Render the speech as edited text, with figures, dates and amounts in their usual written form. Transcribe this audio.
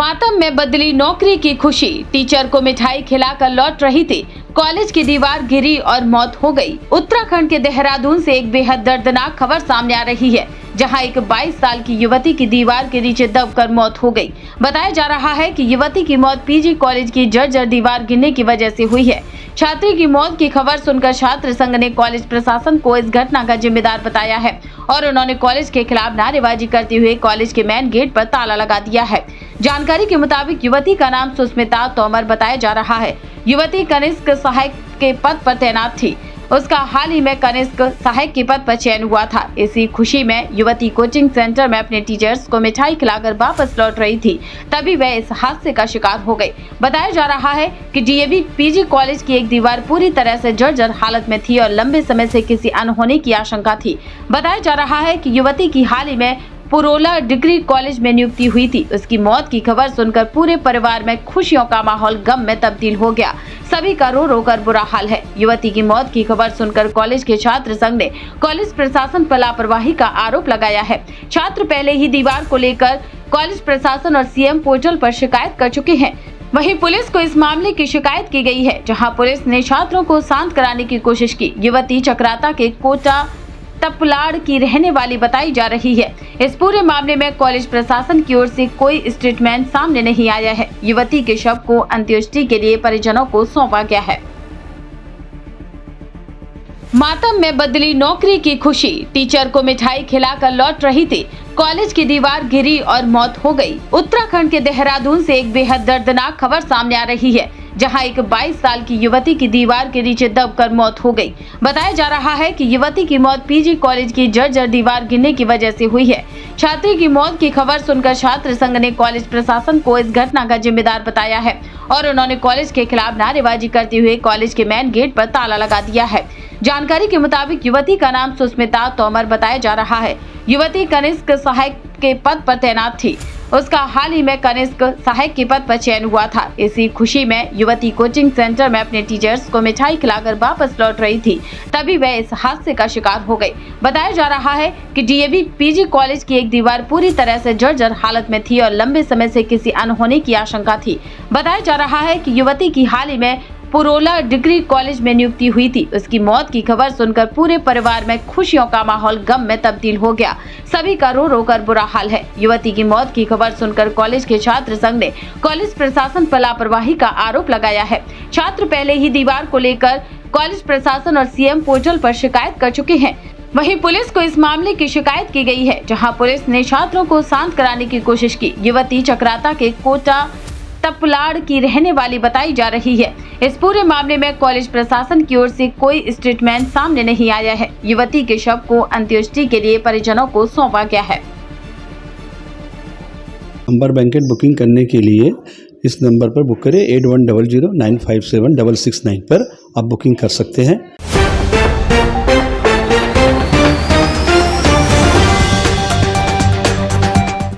मातम में बदली नौकरी की खुशी, टीचर को मिठाई खिलाकर लौट रही थी, कॉलेज की दीवार गिरी और मौत हो गई। उत्तराखंड के देहरादून से एक बेहद दर्दनाक खबर सामने आ रही है, जहां एक 22 साल की युवती की दीवार के नीचे दबकर मौत हो गई। बताया जा रहा है कि युवती की मौत पीजी कॉलेज की जर्जर दीवार गिरने की वजह से हुई है। छात्री की मौत की खबर सुनकर छात्र संघ ने कॉलेज प्रशासन को इस घटना का जिम्मेदार बताया है और उन्होंने कॉलेज के खिलाफ नारेबाजी करते हुए कॉलेज के मेन गेट पर ताला लगा दिया है। जानकारी के मुताबिक युवती का नाम सुष्मिता तोमर बताया जा रहा है। युवती कनिष्क सहायक के पद पर तैनात थी। उसका हाल ही में कनिष्क सहायक के पद पर चयन हुआ था। इसी खुशी में युवती कोचिंग सेंटर में अपने टीचर्स को मिठाई खिलाकर वापस लौट रही थी, तभी वह इस हादसे का शिकार हो गई। बताया जा रहा है कि डीएवी पीजी कॉलेज की एक दीवार पूरी तरह से जर्जर हालत में थी और लंबे समय से किसी अनहोनी की आशंका थी। बताया जा रहा है कि युवती की हाल ही में पुरोला डिग्री कॉलेज में नियुक्ति हुई थी। उसकी मौत की खबर सुनकर पूरे परिवार में खुशियों का माहौल गम में तब्दील हो गया। सभी का रो रो कर बुरा हाल है। युवती की मौत की खबर सुनकर कॉलेज के छात्र संघ ने कॉलेज प्रशासन पर लापरवाही का आरोप लगाया है। छात्र पहले ही दीवार को लेकर कॉलेज प्रशासन और सीएम पोर्टल पर शिकायत कर चुके हैं। वहीं पुलिस को इस मामले की शिकायत की गई है, जहां पुलिस ने छात्रों को शांत कराने की कोशिश की। युवती चक्राता के कोटा तपलाड़ की रहने वाली बताई जा रही है। इस पूरे मामले में कॉलेज प्रशासन की ओर से कोई स्टेटमेंट सामने नहीं आया है। युवती के शव को अंत्येष्टि के लिए परिजनों को सौंपा गया है। मातम में बदली नौकरी की खुशी, टीचर को मिठाई खिलाकर लौट रही थी, कॉलेज की दीवार गिरी और मौत हो गई। उत्तराखंड के देहरादून से एक बेहद दर्दनाक खबर सामने आ रही है, जहां एक 22 साल की युवती की दीवार के नीचे दबकर मौत हो गई। बताया जा रहा है कि युवती की मौत पीजी कॉलेज की जर्जर दीवार गिरने की वजह से हुई है। छात्री की मौत की खबर सुनकर छात्र संघ ने कॉलेज प्रशासन को इस घटना का जिम्मेदार बताया है और उन्होंने कॉलेज के खिलाफ नारेबाजी करते हुए कॉलेज के मेन गेट पर ताला लगा दिया है। जानकारी के मुताबिक युवती का नाम सुष्मिता तोमर बताया जा रहा है। युवती कनिष्क सहायक के पद पर तैनात थी। उसका हाल ही में कनिष्क सहायक के पद पर चयन हुआ था। इसी खुशी में युवती कोचिंग सेंटर में अपने टीचर्स को मिठाई खिलाकर वापस लौट रही थी, तभी वह इस हादसे का शिकार हो गई। बताया जा रहा है कि डीएवी पीजी कॉलेज की एक दीवार पूरी तरह से जर्जर हालत में थी और लंबे समय से किसी अनहोनी की आशंका थी। बताया जा रहा है कि युवती की हाल ही में पुरोला डिग्री कॉलेज में नियुक्ति हुई थी। उसकी मौत की खबर सुनकर पूरे परिवार में खुशियों का माहौल गम में तब्दील हो गया। सभी का रो रो कर बुरा हाल है। युवती की मौत की खबर सुनकर कॉलेज के छात्र संघ ने कॉलेज प्रशासन पर लापरवाही का आरोप लगाया है। छात्र पहले ही दीवार को लेकर कॉलेज प्रशासन और सीएम पोर्टल पर शिकायत कर चुके हैं। वहीं पुलिस को इस मामले की शिकायत की गई है, जहां पुलिस ने छात्रों को शांत कराने की कोशिश की। युवती चक्राता के कोटा तपलाड़ की रहने वाली बताई जा रही है। इस पूरे मामले में कॉलेज प्रशासन की ओर से कोई स्टेटमेंट सामने नहीं आया है। युवती के शव को अंत्येष्टि के लिए परिजनों को सौंपा गया है। नंबर बैंकेट बुकिंग करने के लिए इस नंबर पर बुक करें 8100957669 पर आप बुकिंग कर सकते हैं।